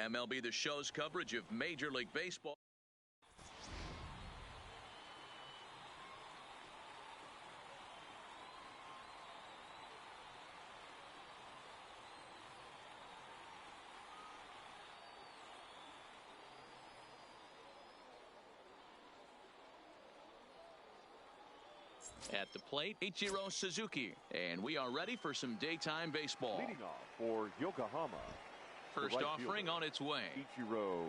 MLB The Show's coverage of Major League Baseball. At the plate, Ichiro Suzuki, and we are ready for some daytime baseball. Leading off for Yokohama. First right offering fielder, on its way. Ichiro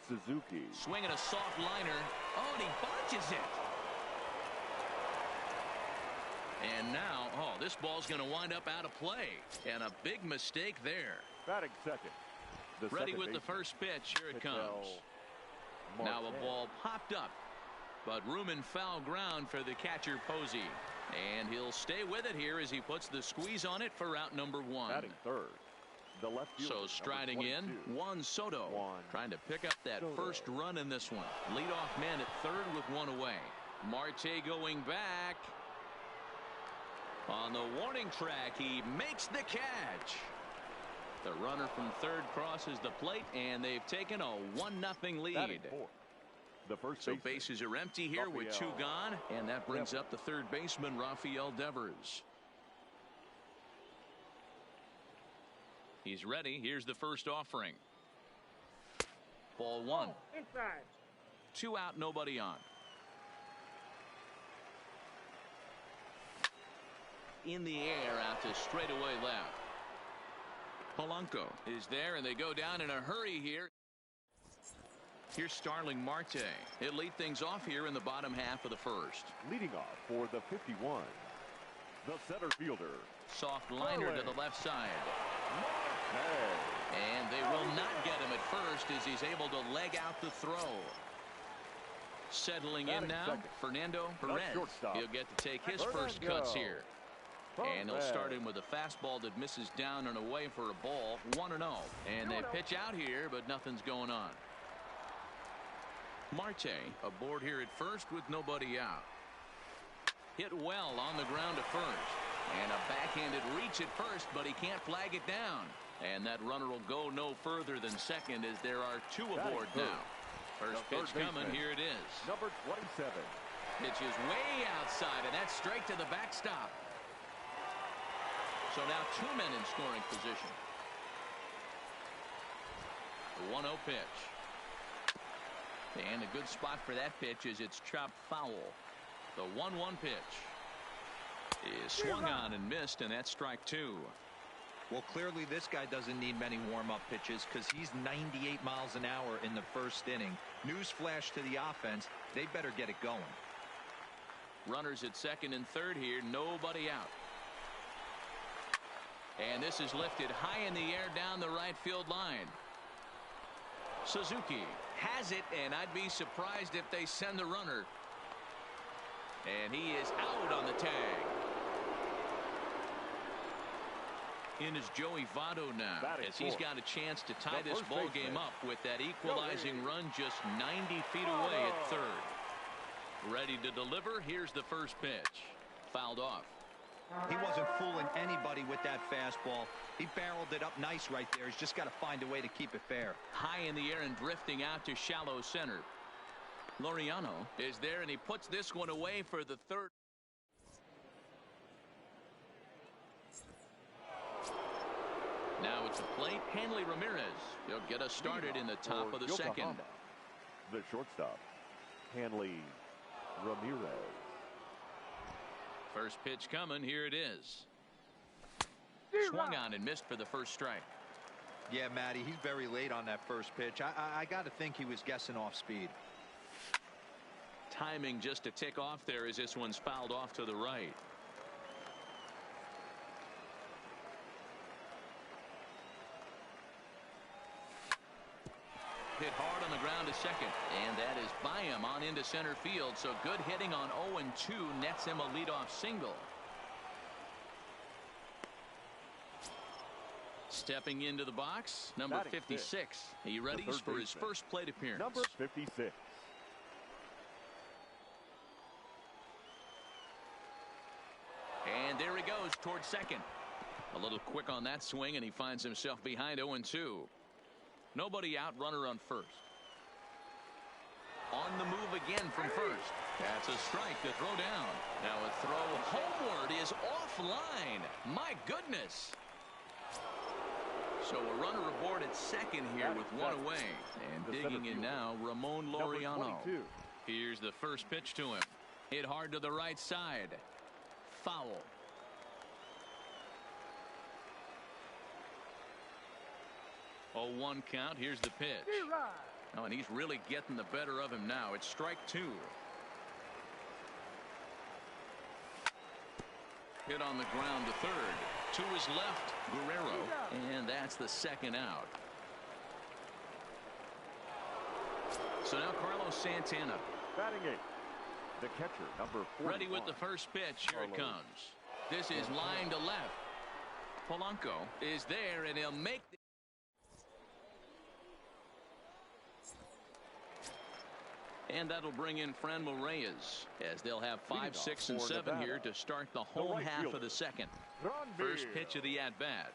Suzuki. Swinging a soft liner. Oh, and he bunches it. And now, this ball's going to wind up out of play. And a big mistake there. Batting second. Ready with the first pitch. Here it comes. Now a ball popped up. But room and foul ground for the catcher Posey. And he'll stay with it here as he puts the squeeze on it for out number one. Batting third. The left fielder, so striding in, Juan Soto. Trying to pick up that first run in this one. Leadoff man at third with one away. Marte going back. On the warning track, he makes the catch. The runner from third crosses the plate, and they've taken a 1-0 lead. The first so bases are empty here with two gone, and that brings up the third baseman, Rafael Devers. He's ready. Here's the first offering. Ball one. Inside. 2 out, nobody on. In the air out to straightaway left. Polanco is there, and they go down in a hurry here. Here's Starling Marte. He'll lead things off here in the bottom half of the first. Leading off for the 51, the center fielder. Soft liner to the left side. And they will not get him at first as he's able to leg out the throw. Settling in now, Fernando Perez. He'll get to take his first cuts here. And they'll start him with a fastball that misses down and away for a ball. 1-0. And they pitch out here, but nothing's going on. Marte aboard here at first with nobody out. Hit well on the ground to first. And a backhanded reach at first, but he can't flag it down. And that runner will go no further than second as there are 2 aboard now. First pitch coming. Here it is. Number 27. Pitch is way outside, and that's straight to the backstop. So now 2 men in scoring position. The 1-0 pitch. And a good spot for that pitch is it's chopped foul. The 1-1 pitch is swung on and missed, and that's strike 2. Well, clearly this guy doesn't need many warm-up pitches because he's 98 miles an hour in the first inning. Newsflash to the offense, they better get it going. Runners at second and third here, nobody out. And this is lifted high in the air down the right field line. Suzuki has it, and I'd be surprised if they send the runner. And he is out on the tag. In is Joey Votto now, as he's got a chance to tie this ball game up with that equalizing run just 90 feet away at third. Ready to deliver. Here's the first pitch. Fouled off. He wasn't fooling anybody with that fastball. He barreled it up nice right there. He's just got to find a way to keep it fair. High in the air and drifting out to shallow center. Laureano is there, and he puts this one away for the third. Now it's a plate. Hanley Ramirez. He'll get us started in the top of the second. The shortstop, Hanley Ramirez. First pitch coming. Here it is. Swung on and missed for the first strike. Yeah, Matty, he's very late on that first pitch. I got to think he was guessing off speed. Timing just a tick off there as this one's fouled off to the right. Hit hard on the ground to second, and that is by him on into center field. So good hitting on 0-2 nets him a leadoff single. Stepping into the box, number 56. He readies for his first plate appearance. Number 56. And there he goes towards second. A little quick on that swing, and he finds himself behind 0-2. Nobody out, runner on first. On the move again from first. That's a strike to throw down. Now a throw homeward is offline. My goodness. So a runner aboard at second here with one away. And digging in now, Ramon Laureano. Here's the first pitch to him. Hit hard to the right side. Foul. 0-1 count. Here's the pitch. Oh, and he's really getting the better of him now. It's strike two. Hit on the ground to third. To his left, Guerrero. And that's the second out. So now Carlos Santana. Batting eight. The catcher, number 41. Ready with the first pitch. Here it comes. This is line to left. Polanco is there, and he'll make the and that'll bring in Franmil Reyes as they'll have 5, 6, and 7 here to start the home half of the second. First pitch of the at-bat.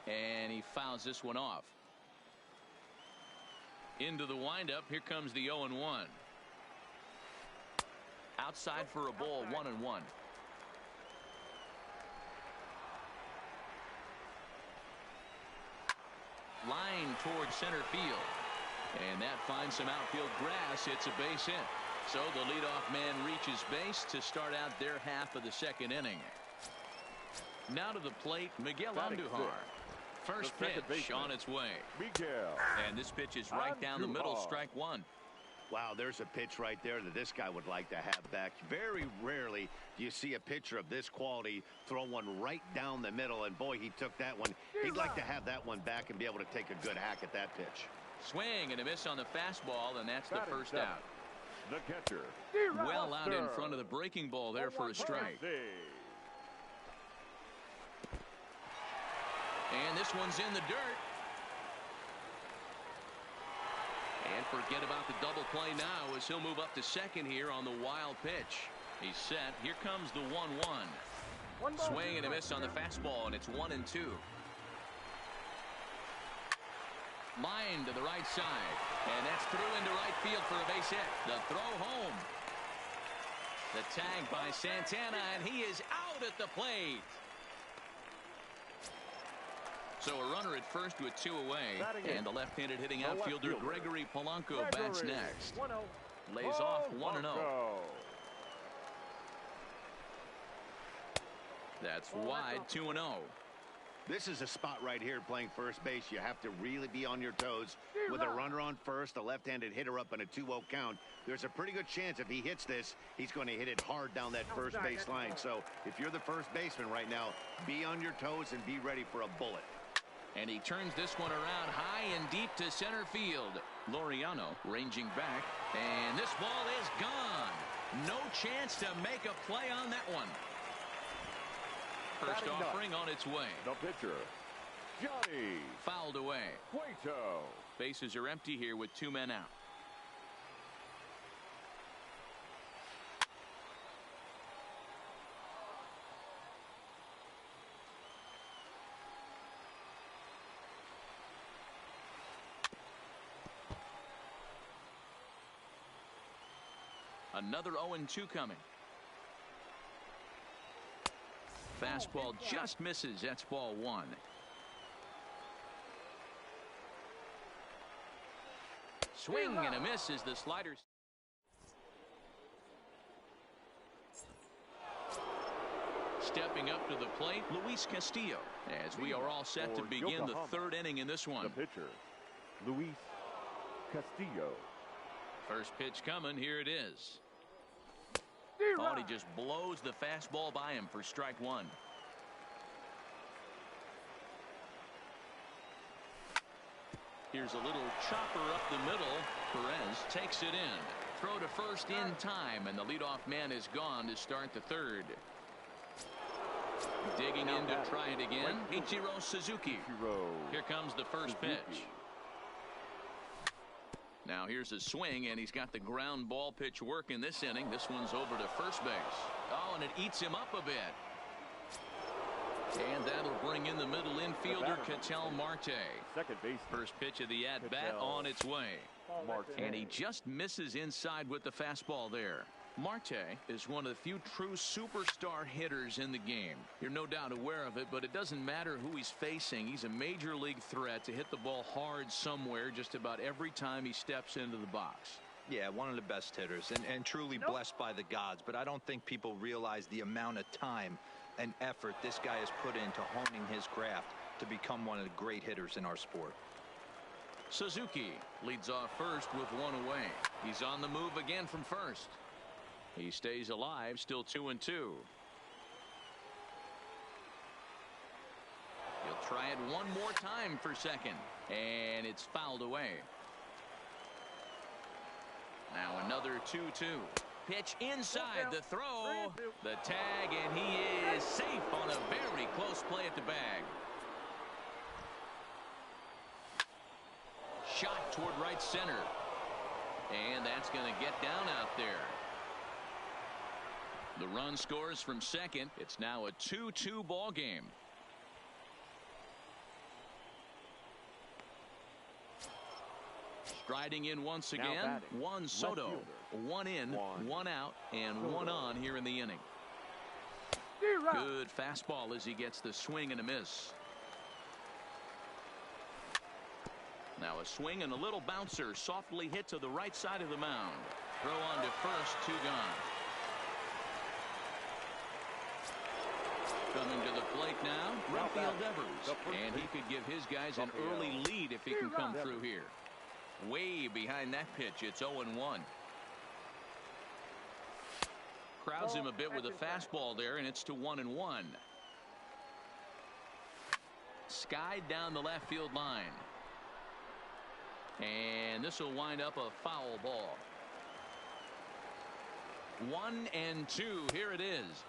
And he fouls this one off. Into the windup. Here comes the 0-1. Outside for a ball, 1-1. Line towards center field. And that finds some outfield grass. It's a base hit. So the leadoff man reaches base to start out their half of the second inning. Now to the plate, Miguel Andujar. First pitch on its way. And this pitch is right down the middle, strike one. Wow, there's a pitch right there that this guy would like to have back. Very rarely do you see a pitcher of this quality throw one right down the middle, and boy, he took that one. He'd like to have that one back and be able to take a good hack at that pitch. Swing and a miss on the fastball, and that's the first out. The catcher. Well out in front of the breaking ball there for a strike. And this one's in the dirt. And forget about the double play now as he'll move up to second here on the wild pitch. He's set. Here comes the 1-1. Swing and a miss on the fastball, and it's 1-2. Line to the right side, and that's through into right field for a base hit. The throw home. The tag by Santana, and he is out at the plate. So a runner at first with two away, and the left-handed hitting outfielder Gregory Polanco bats next. Lays off 1-0. That's wide, 2-0. This is a spot right here playing first base. You have to really be on your toes. With a runner on first, a left-handed hitter up in a 2-0 count, there's a pretty good chance if he hits this, he's going to hit it hard down that first base line. So if you're the first baseman right now, be on your toes and be ready for a bullet. And he turns this one around high and deep to center field. Laureano ranging back, and this ball is gone. No chance to make a play on that one. First offering on its way. The pitcher, Johnny. Fouled away. Cueto. Bases are empty here with two men out. Another 0-2 coming. Fastball just misses. That's ball one. Swing and a miss as the sliders. Stepping up to the plate, Luis Castillo, as we are all set to begin the third inning in this one. The pitcher, Luis Castillo. First pitch coming. Here it is. Oh, and he just blows the fastball by him for strike one. Here's a little chopper up the middle. Perez takes it in. Throw to first in time, and the leadoff man is gone to start the third. Digging in to try it again, Ichiro Suzuki. Here comes the first pitch. Now here's a swing, and he's got the ground ball pitch work in this inning. This one's over to first base. Oh, and it eats him up a bit. And that'll bring in the middle infielder, Ketel Marte. Second base. First pitch of the at-bat on its way. And he just misses inside with the fastball there. Marte is one of the few true superstar hitters in the game. You're no doubt aware of it, but it doesn't matter who he's facing. He's a major league threat to hit the ball hard somewhere just about every time he steps into the box. Yeah, one of the best hitters and truly blessed by the gods, but I don't think people realize the amount of time and effort this guy has put into honing his craft to become one of the great hitters in our sport. Suzuki leads off first with one away. He's on the move again from first. He stays alive, still 2-2. He'll try it one more time for second, and it's fouled away. Now another 2-2. Pitch inside the throw, the tag, and he is safe on a very close play at the bag. Shot toward right center, and that's going to get down out there. The run scores from second. It's now a 2-2 ball game. Striding in once again, Juan Soto. One in, one out, and one on here in the inning. Good fastball as he gets the swing and a miss. Now a swing and a little bouncer softly hit to the right side of the mound. Throw on to first, 2 gone. Coming to the plate now, Rafael Devers. And he could give his guys an early lead if he can come through here. Way behind that pitch, it's 0-1. Crowds him a bit with a fastball there, and it's to 1-1. Skied down the left field line. And this will wind up a foul ball. 1-2. Here it is.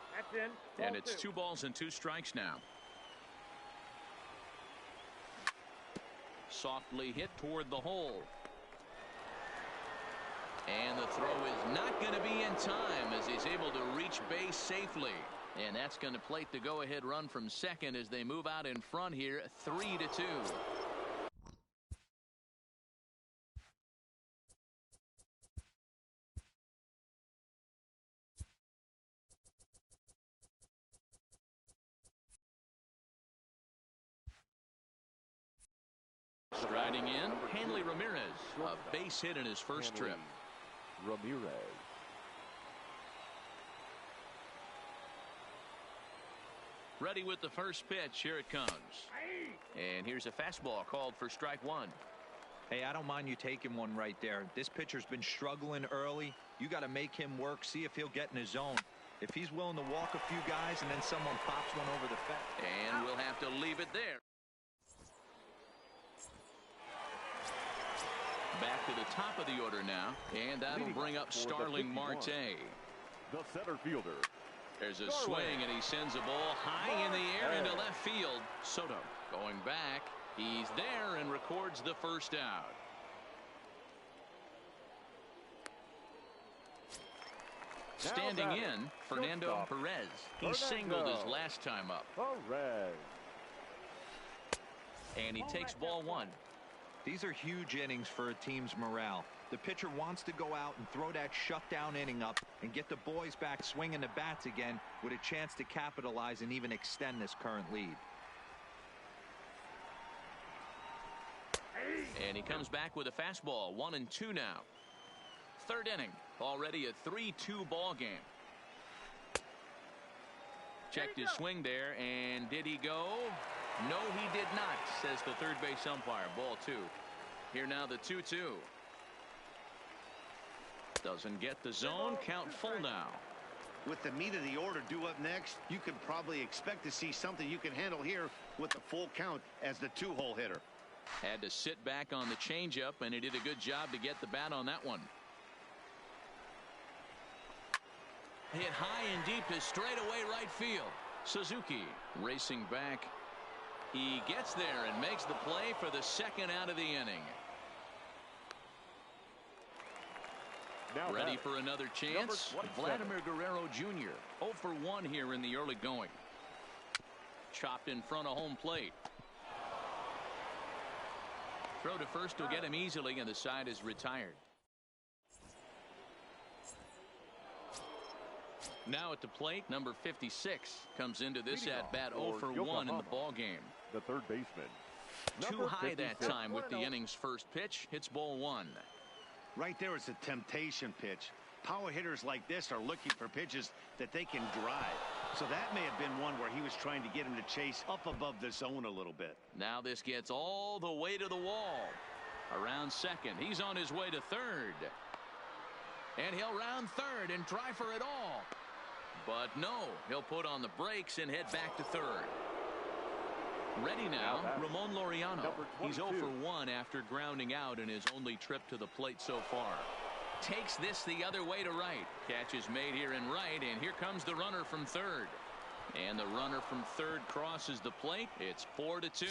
And it's 2 balls and 2 strikes now. Softly hit toward the hole. And the throw is not going to be in time as he's able to reach base safely. And that's going to plate the go-ahead run from second as they move out in front here, 3-2. Striding in, Hanley Ramirez, a base hit in his first trip. Ramirez. Ready with the first pitch. Here it comes. And here's a fastball called for strike 1. Hey, I don't mind you taking one right there. This pitcher's been struggling early. You got to make him work, see if he'll get in his zone. If he's willing to walk a few guys and then someone pops one over the fence. And we'll have to leave it there. Back to the top of the order now, and that'll bring up Starling Marte. The center fielder. There's a swing, and he sends a ball high in the air into left field. Soto going back. He's there and records the first out. Standing in, Fernando Perez. He singled his last time up. Perez. And he takes ball 1. These are huge innings for a team's morale. The pitcher wants to go out and throw that shutdown inning up and get the boys back swinging the bats again with a chance to capitalize and even extend this current lead. And he comes back with a fastball. 1-2 now. Third inning. Already a 3-2 ball game. Checked his swing there, and did he go? No, he did not, says the third base umpire. Ball 2. Here now the 2-2. Doesn't get the zone. Count full now. With the meat of the order due up next, you could probably expect to see something you can handle here with the full count as the 2-hole hitter. Had to sit back on the changeup, and he did a good job to get the bat on that one. Hit high and deep to straightaway right field. Suzuki racing back. He gets there and makes the play for the second out of the inning. Now ready for another chance. Vladimir Guerrero Jr. 0 for 1 here in the early going. Chopped in front of home plate. Throw to first will get him easily, and the side is retired. Now at the plate, number 56 comes into this at-bat 0 for 1 in the ball game. The third baseman. Too high that time with the inning's first pitch. Hits ball 1. Right there is a temptation pitch. Power hitters like this are looking for pitches that they can drive. So that may have been one where he was trying to get him to chase up above the zone a little bit. Now this gets all the way to the wall. Around second. He's on his way to third. And he'll round third and try for it all. But no, he'll put on the brakes and head back to third. Ready now, Ramon Laureano. He's 0 for 1 after grounding out in his only trip to the plate so far. Takes this the other way to right. Catch is made here in right, and here comes the runner from third. And the runner from third crosses the plate. It's 4-2.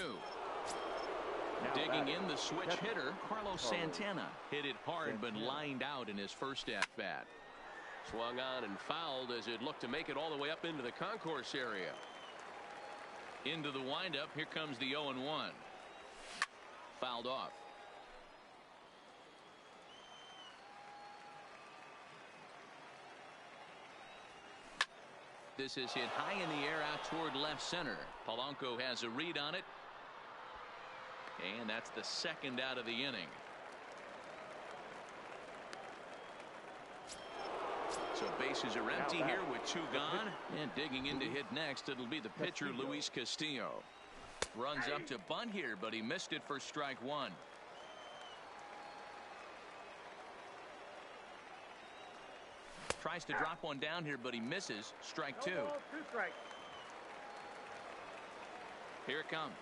Digging in the switch hitter, Carlos Santana. Hit it hard but lined out in his first at-bat. Swung on and fouled as it looked to make it all the way up into the concourse area. Into the windup. Here comes the 0-1. Fouled off. This is hit high in the air out toward left center. Polanco has a read on it. And that's the second out of the inning. So bases are empty here with 2 gone. And digging in to hit next, it'll be the pitcher, Luis Castillo. Runs up to bunt here, but he missed it for strike 1. Tries to drop one down here, but he misses. Strike 2. Here it comes.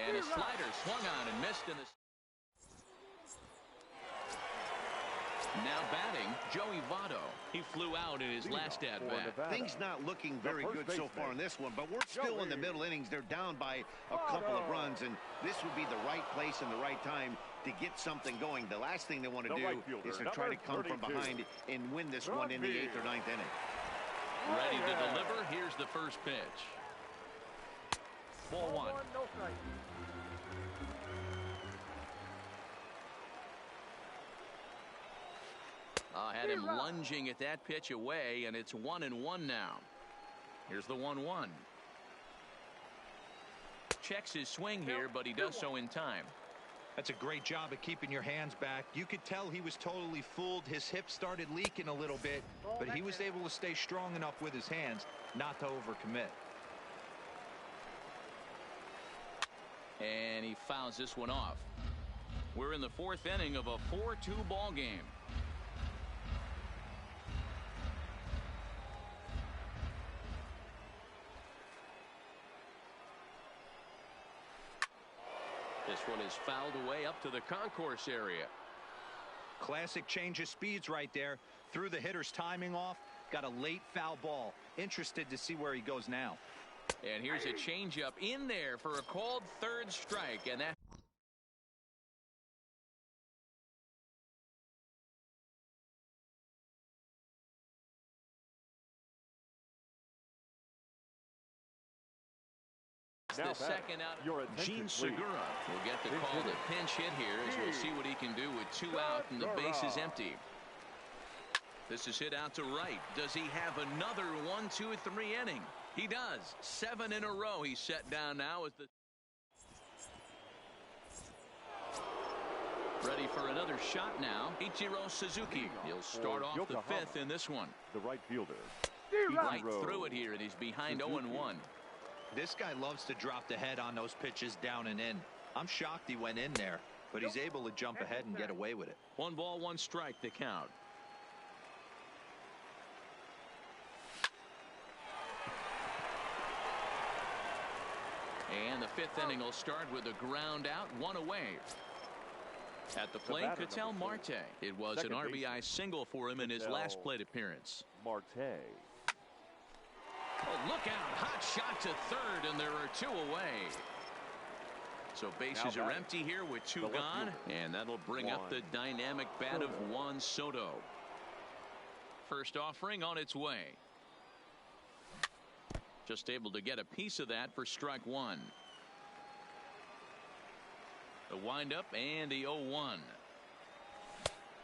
And a slider swung on and missed in the... Now batting, Joey Votto. He flew out in his last at-bat. Things not looking very good so far in this one, but we're still in the middle innings. They're down by a couple of runs, and this would be the right place and the right time to get something going. The last thing they want to do is to try to come from behind and win this one in the 8th or 9th inning. Ready to deliver. Here's the first pitch. Ball 1. Had him lunging at that pitch away, and it's 1-1 now. Here's the 1-1. Checks his swing here, but he does so in time. That's a great job of keeping your hands back. You could tell he was totally fooled. His hip started leaking a little bit, but he was able to stay strong enough with his hands not to overcommit. And he fouls this one off. We're in the 4th inning of a 4-2 ball game. This one is fouled away up to the concourse area. Classic change of speeds right there. Threw the hitter's timing off. Got a late foul ball. Interested to see where he goes now. And here's a changeup in there for a called 3rd strike. And that... the second out. Gene Segura will get the call to pinch hit here, as we'll see what he can do with 2 out and the base is empty. This is hit out to right. Does he have another 1, 2, 3 inning? He does. 7 in a row. He's set down now as the... Ready for another shot now. Ichiro Suzuki. He'll start off the 5th in this one. The right fielder. Right through it here, and he's behind 0-1. This guy loves to drop the head on those pitches down and in. I'm shocked he went in there, but he's able to jump ahead and get away with it. 1 ball, 1 strike to count. And the 5th inning will start with a ground out, 1 away. At the plate, Ketel Marte. It was an RBI single for him in his last plate appearance. Marte. Oh, look out. Hot shot to third, and there are 2 away. So bases are empty here with 2 gone, and that'll bring up the dynamic bat of Juan Soto. First offering on its way. Just able to get a piece of that for strike one. The windup and the 0-1.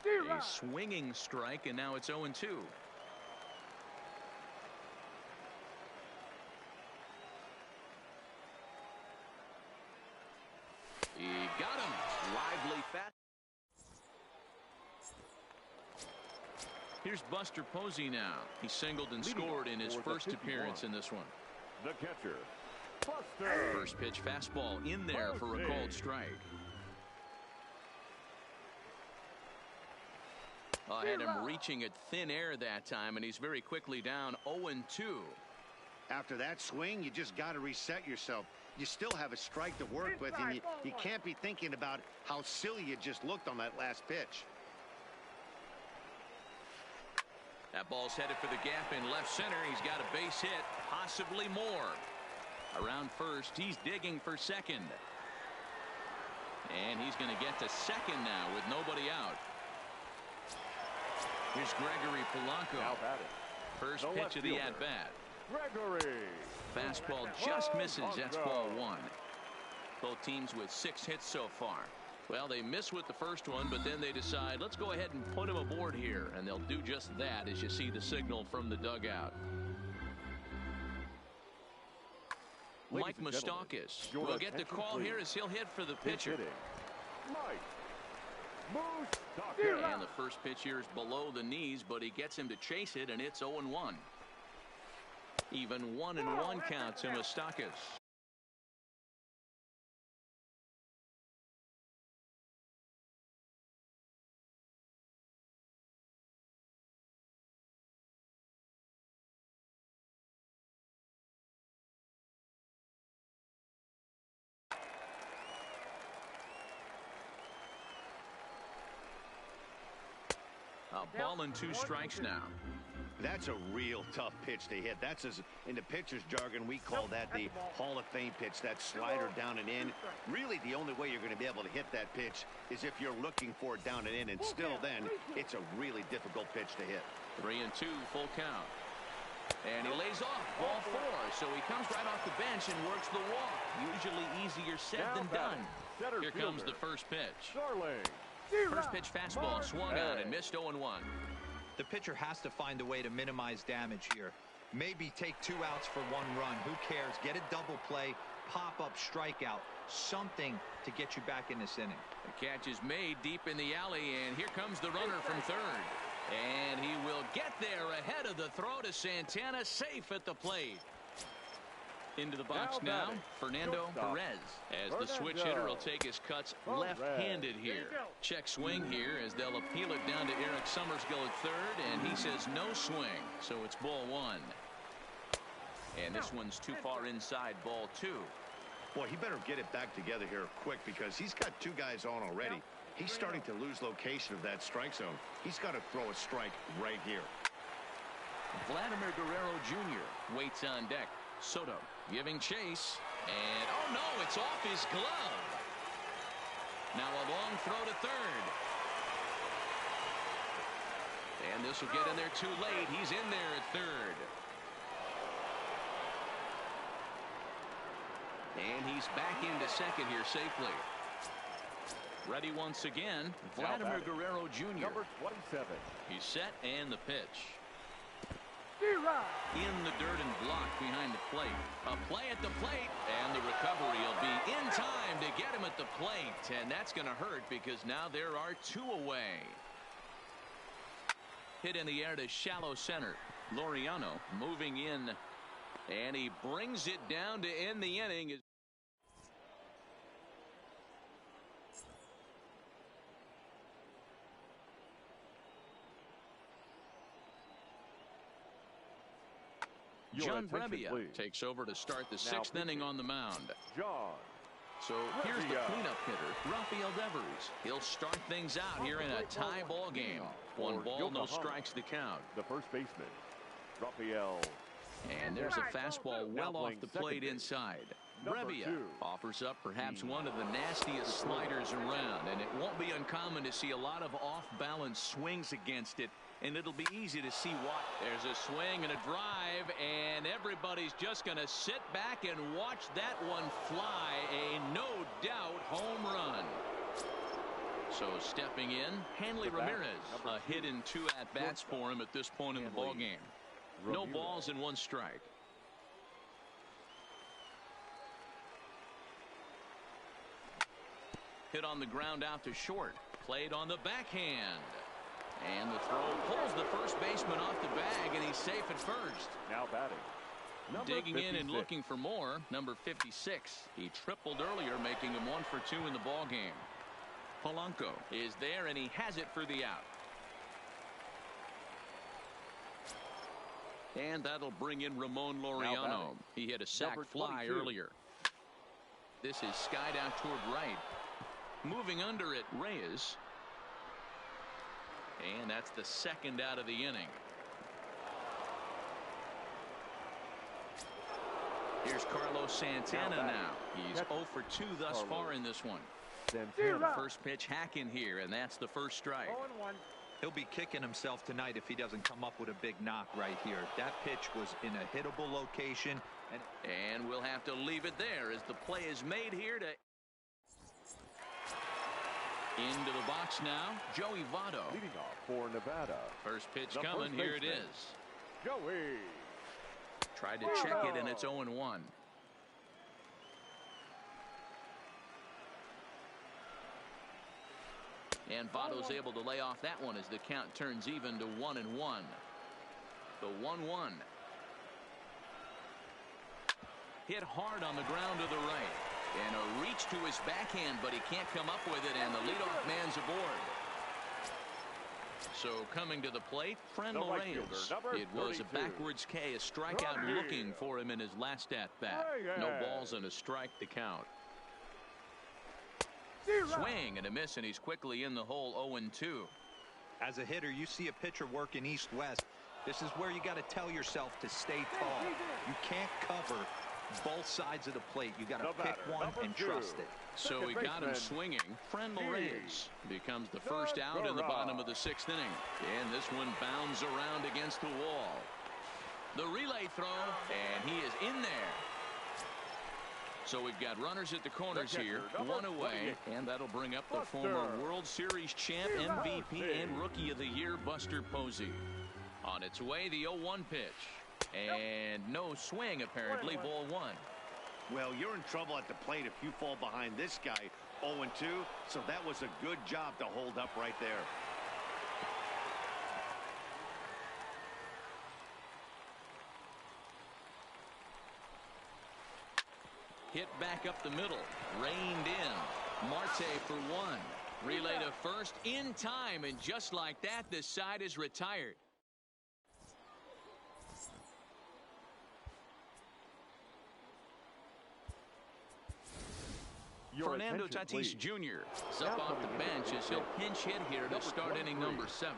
A swinging strike, and now it's 0-2. He got him. Lively fat. Here's Buster Posey now. He singled and scored in his first appearance in this one. The catcher, Buster. First pitch fastball in there for a called strike. I had him reaching at thin air that time, and he's very quickly down 0-2. After that swing, you just got to reset yourself. You still have a strike to work with, and you can't be thinking about how silly you just looked on that last pitch. That ball's headed for the gap in left center. He's got a base hit, possibly more. Around first, he's digging for second. And he's going to get to second now with nobody out. Here's Gregory Polanco. First pitch of the at-bat. Gregory. Fastball just misses. That's ball one. Both teams with 6 hits so far. Well, they miss with the first one, but then they decide, let's go ahead and put him aboard here. And they'll do just that as you see the signal from the dugout. Mike Moustakas will get the call here as he'll hit for the pitcher. Mike Moustakas. And the first pitch here is below the knees, but he gets him to chase it, and it's 0-1. Even 1-1 count to Moustakas. A ball and 2 strikes now. That's a real tough pitch to hit. That's, as in the pitcher's jargon, we call that the Hall of Fame pitch. That slider down and in. Really, the only way you're going to be able to hit that pitch is if you're looking for it down and in. And still then, it's a really difficult pitch to hit. 3-2, full count. And he lays off ball 4. So he comes right off the bench and works the walk. Usually easier said than done. Here comes the first pitch. First pitch fastball swung on and missed 0-1. The pitcher has to find a way to minimize damage here. Maybe take 2 outs for 1 run. Who cares? Get a double play, pop-up strikeout, something to get you back in this inning. The catch is made deep in the alley, and here comes the runner from third. And he will get there ahead of the throw to Santana, safe at the plate. Into the box now, Fernando Perez, as the switch hitter will take his cuts left-handed here. Check swing here as they'll appeal it down to Eric Summersgill at third, and he says no swing, so it's ball 1. And this one's too far inside, ball 2. Boy, he better get it back together here quick because he's got 2 guys on already. He's starting to lose location of that strike zone. He's got to throw a strike right here. Vladimir Guerrero Jr. waits on deck. Soto giving chase, and oh no, it's off his glove. Now a long throw to third. And this will get in there too late. He's in there at third. And he's back into second here safely. Ready once again, Vladimir Guerrero Jr. Number 27. He's set, and the pitch. In the dirt and blocked behind the plate. A play at the plate, and the recovery will be in time to get him at the plate. And that's going to hurt because now there are 2 away. Hit in the air to shallow center. Laureano moving in, and he brings it down to end the inning. John Brebbia takes over to start the 6th inning on the mound. So here's the cleanup hitter, Rafael Devers. He'll start things out here in a tie ball game. 1 ball, no strikes to count. The first baseman, Rafael. And there's a fastball well off the plate inside. Brebbia offers up perhaps one of the nastiest sliders around, and it won't be uncommon to see a lot of off-balance swings against it and it'll be easy to see why. There's a swing and a drive, and everybody's just going to sit back and watch that one fly. A no doubt home run. So stepping in, Hanley Ramirez. A hit in 2 at-bats for him at this point in the ball game. No balls and 1 strike. Hit on the ground out to short. Played on the backhand. And the throw pulls the first baseman off the bag, and he's safe at first. Now batting. Digging 56. in and looking for more, number 56. He tripled earlier, making him 1 for 2 in the ball game. Polanco is there, and he has it for the out. And that'll bring in Ramon Laureano. He hit a sac fly earlier. This is skied out toward right. Moving under it, Reyes. And that's the 2nd out of the inning. Here's Carlos Santana now. He's 0 for 2 thus far in this one. First pitch hacking here, and that's the first strike. He'll be kicking himself tonight if he doesn't come up with a big knock right here. That pitch was in a hittable location. And we'll have to leave it there as the play is made here to... Into the box now, Joey Votto. Leading off for Nevada. First pitch coming, here it is. Joey. Tried to check it, and it's 0-1. And Votto's able to lay off that one as the count turns even to 1-1. The 1-1. Hit hard on the ground to the right. And a reach to his backhand, but he can't come up with it, and the leadoff man's aboard. So coming to the plate, Friendly Reyes. It was a backwards K, a strikeout looking for him in his last at-bat. No balls and a strike to count. Swing and a miss, and he's quickly in the hole 0-2. As a hitter, you see a pitcher working east-west. This is where you got to tell yourself to stay tall. You can't cover both sides of the plate. You got to pick one and trust it. So he got him swinging. Friendly Reyes becomes the first out in the bottom of the 6th inning. And this one bounds around against the wall. The relay throw, and he is in there. So we've got runners at the corners here, 1 away, and that'll bring up the former World Series champ, MVP, and Rookie of the Year, Buster Posey. On its way, the 0-1 pitch. And no swing, apparently, ball 1. Well, you're in trouble at the plate if you fall behind this guy 0-2, so that was a good job to hold up right there. Hit back up the middle, reined in. Marte for 1. Relay to first in time, and just like that, this side is retired. Fernando Tatis Jr. is up off the bench as he'll pinch hit here to start inning number 7.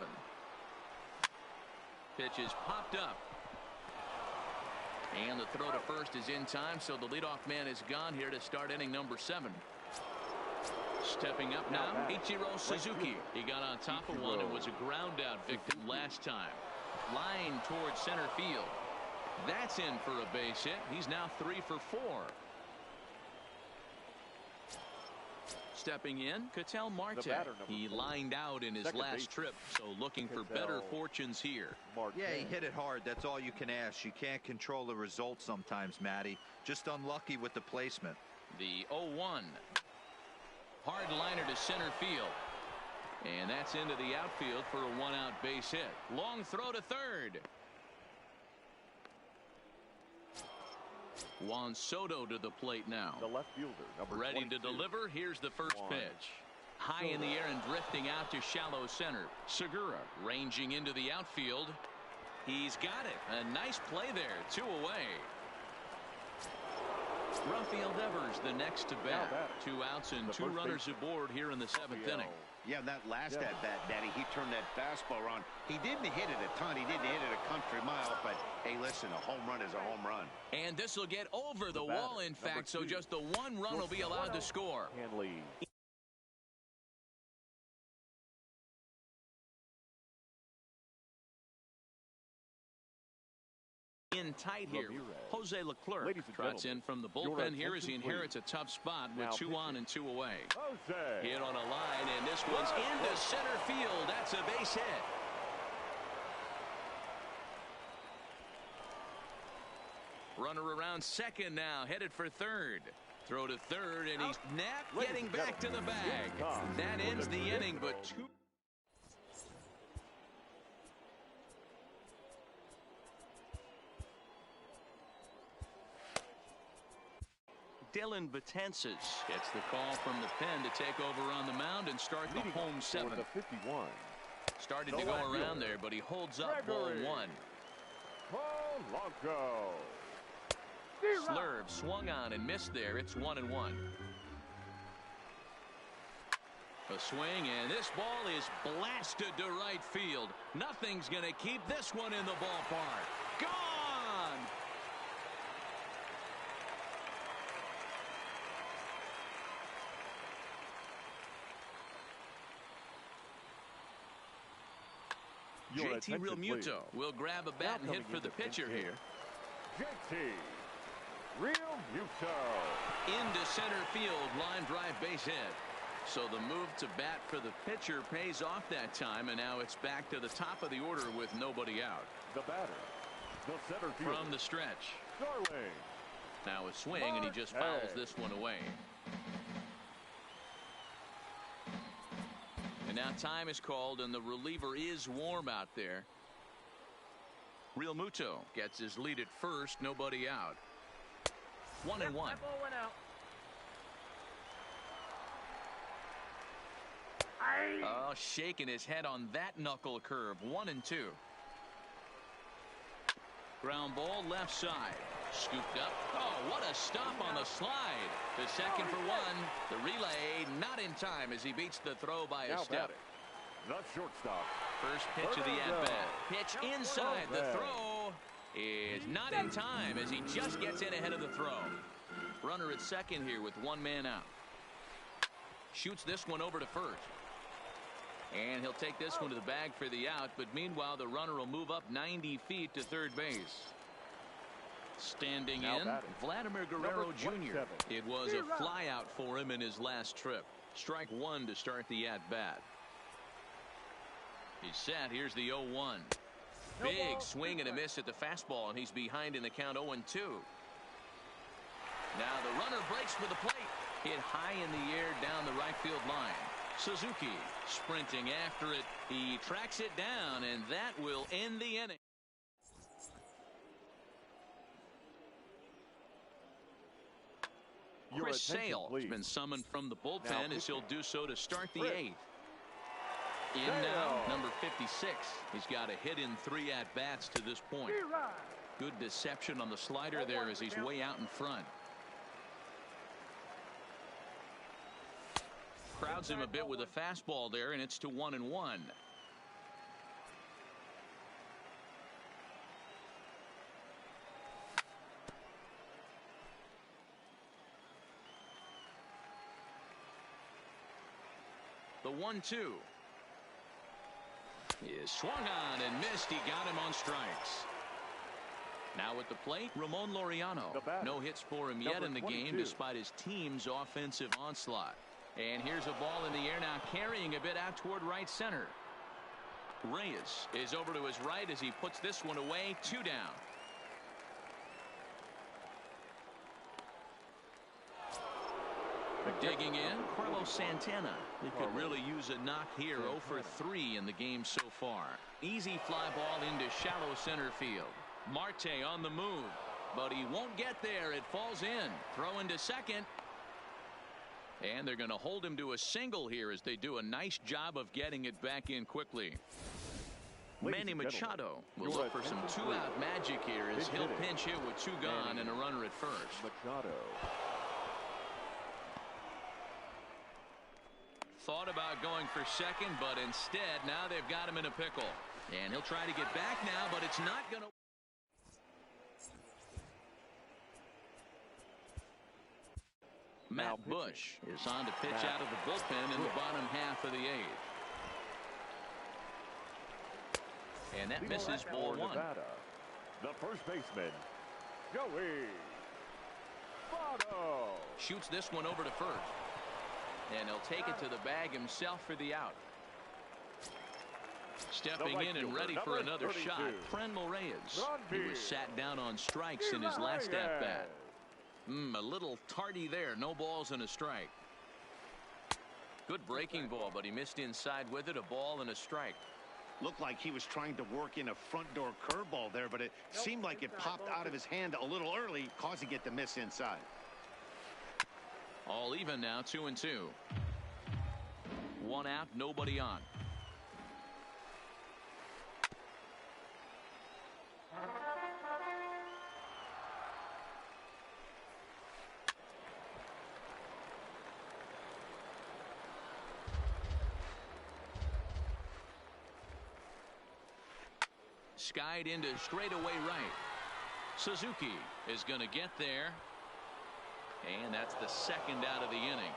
Pitch is popped up. And the throw to first is in time, so the leadoff man is gone here to start inning number 7. Stepping up now, Ichiro Suzuki. He got on top of one and was a ground out victim last time. Line towards center field. That's in for a base hit. He's now 3 for 4. Stepping in, Ketel Marte. He lined out in his last trip, so looking for better fortunes here. Yeah, he hit it hard. That's all you can ask. You can't control the result sometimes, Matty. Just unlucky with the placement. The 0-1. Hard liner to center field. And that's into the outfield for a 1-out base hit. Long throw to third. Juan Soto to the plate now. The left fielder, number ready 22. to deliver. Here's the first pitch. High in the air and drifting out to shallow center. Segura ranging into the outfield. He's got it. A nice play there. 2 away. Rafael Devers the next to bat. 2 outs and 2 runners aboard here in the 7th inning. Yeah, that last at-bat, Daddy, he turned that fastball around. He didn't hit it a ton. He didn't hit it a country mile, but, hey, listen, a home run is a home run. And this will get over the wall, in fact, so just the 1 run will be allowed to score. Hanley. in tight here. Ramirez. Jose Leclerc Ladies and trots in gentlemen, from the your bullpen here as he attention, inherits a tough spot with Now 2 on pitching. and 2 away. Jose. Hit on a line, and this one's into center field. That's a base hit. Runner around second now, headed for third. Throw to third, and he's not getting back to the bag. That ends the inning, but 2. Dylan Betances gets the call from the pen to take over on the mound and start the home For 7th. the 51. Started to go around there, but he holds up ball 1. Polanco. Slurve swung on and missed there. It's 1-1. A swing, and this ball is blasted to right field. Nothing's going to keep this one in the ballpark. Gone! Your JT attention, Realmuto please. will grab a bat and hit for the pitcher here. JT Realmuto. Into center field, line drive base hit. So the move to bat for the pitcher pays off that time, and now it's back to the top of the order with nobody out. The batter. The center fielder. From the stretch. Darling. Now a swing, and he just fouls this one away. And now time is called, and the reliever is warm out there. Realmuto gets his lead at first, nobody out. 1-1. That ball went out. Oh, shaking his head on that knuckle curve. 1-2. Ground ball left side. Scooped up. Oh, what a stop on the slide. The second for 1. The relay not in time as he beats the throw by a Now step. batting. The shortstop. First pitch of the at-bat. Pitch inside. The throw is not in time as he just gets in ahead of the throw. Runner at second here with 1 man out. Shoots this one over to first. And he'll take this one to the bag for the out, but meanwhile the runner will move up 90 feet to third base. Standing Now in, batting. Vladimir Guerrero Number Jr. 27. It was a flyout for him in his last trip. Strike 1 to start the at-bat. He's set. Here's the 0-1. Big swing and a miss at the fastball, and he's behind in the count 0-2. Now the runner breaks for the plate. Hit high in the air down the right field line. Suzuki sprinting after it. He tracks it down, and that will end the inning. Your Chris attention, Sale has please. been summoned from the Now bullpen as he'll pitching. do so to start the Chris 8th. In Sale. now, number 56. He's got a hit in 3 at-bats to this point. Good deception on the slider there as he's way out in front. Crowds him a bit with a fastball there, and it's to 1-1. The 1-2 is swung on and missed. He got him on strikes. Now at the plate, Ramon Laureano. The batter. No hits for him yet Number in the game 22. despite his team's offensive onslaught. And here's a ball in the air now, carrying a bit out toward right center. Reyes is over to his right as he puts this one away. 2 down. Digging in, Carlos Santana. He could really use a knock here. 0 for 3 in the game so far. Easy fly ball into shallow center field. Marte on the move, but he won't get there. It falls in. Throw into second. And they're going to hold him to a single here as they do a nice job of getting it back in quickly. Ladies Manny and gentlemen, Machado will your look for some attention, 2-out magic here as Big he'll hitting. pinch hit with 2 gone Manny and a runner at first. Machado. Thought about going for second, but instead now they've got him in a pickle. And he'll try to get back now, but it's not going to. Matt Bush is on to pitch out of the bullpen in the bottom half of the 8th. And that misses ball 1. Nevada. The first baseman, Joey Votto. Shoots this one over to first. And he'll take it to the bag himself for the out. Stepping in and ready for another shot, Franmil Reyes. He was sat down on strikes in his last at-bat. A little tardy there. No balls and a strike. Good breaking ball, but he missed inside with it. A ball and a strike. Looked like he was trying to work in a front door curveball there, but it seemed like it popped out of his hand a little early, causing it to miss inside. All even now, 2-2. One out, nobody on. Skied into straightaway right. Suzuki is going to get there. And that's the second out of the inning.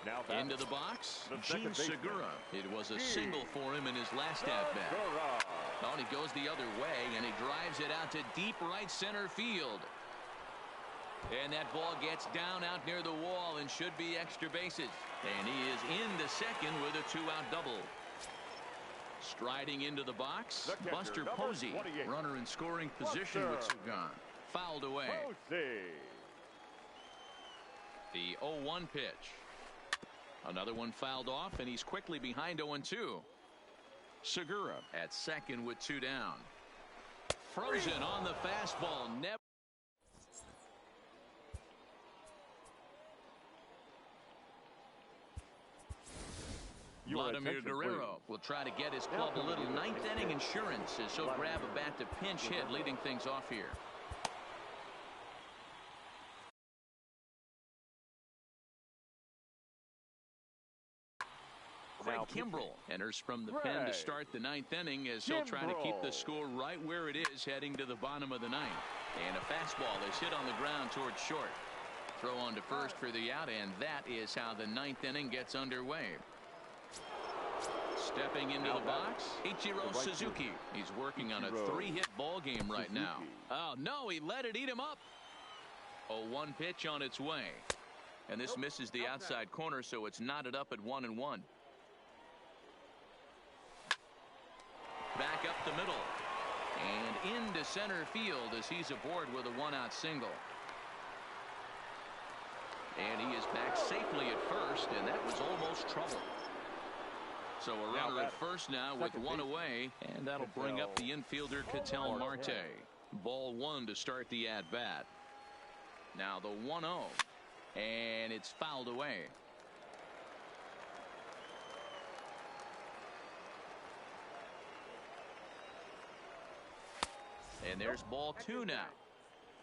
Now into the box, Gene Segura. It was a single for him in his last at-bat. Oh, he goes the other way, and he drives it out to deep right center field. And that ball gets down out near the wall and should be extra bases. And he is into second with a two-out double. Striding into the box, Buster Posey. Runner in scoring position with Sugan. Fouled away. The 0-1 pitch. Another one fouled off, and he's quickly behind 0-2. Segura at second with two down. Frozen on the fastball. Never. Vladimir Guerrero will try to get his club a little ninth inning insurance as he'll grab a bat to pinch hit, leading things off here. Craig Kimbrell enters from the pen to start the ninth inning as he'll try to keep the score right where it is heading to the bottom of the ninth. And a fastball is hit on the ground towards short. Throw on to first for the out, and that is how the ninth inning gets underway. Stepping into the box, Ichiro Suzuki. He's working on a three-hit ball game right now. Oh, no, he let it eat him up. 0-1 pitch on its way. And this misses the outside corner, so it's knotted up at 1-1. Back up the middle. And into center field as he's aboard with a one-out single. And he is back safely at first, and that was almost trouble. So a runner at first now with one away, and that'll bring up the infielder Ketel Marte. Ball one to start the at-bat. Now the 1-0, and it's fouled away. And there's ball two now.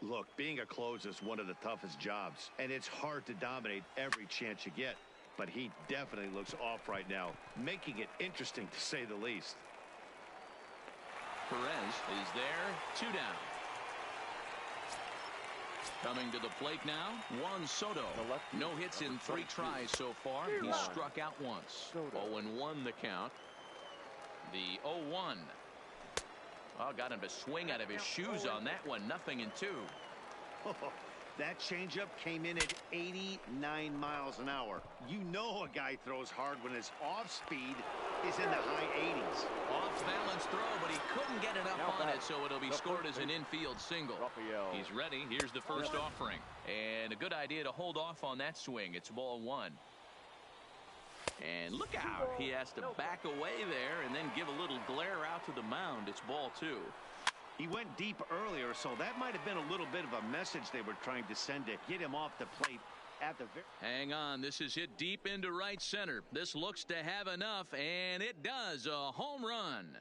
Look, being a closer is one of the toughest jobs, and it's hard to dominate every chance you get. But he definitely looks off right now, making it interesting to say the least. Perez is there, two down. Coming to the plate now, Juan Soto. No hits in 3 tries so far. He's struck out once. 0-1 the count. The 0-1. Oh, got him to swing out of his shoes on that one. 0-2. That changeup came in at 89 miles an hour. You know a guy throws hard when his off speed is in the high 80s. Off balance throw, but he couldn't get it up on it, so it'll be scored as an infield single. He's ready. Here's the first offering. And a good idea to hold off on that swing. It's ball one. And look out. He has to back away there and then give a little glare out to the mound. It's ball two. He went deep earlier, so that might have been a little bit of a message they were trying to send to get him off the plate at the hang on. This is hit deep into right center. This looks to have enough, and it does. A home run.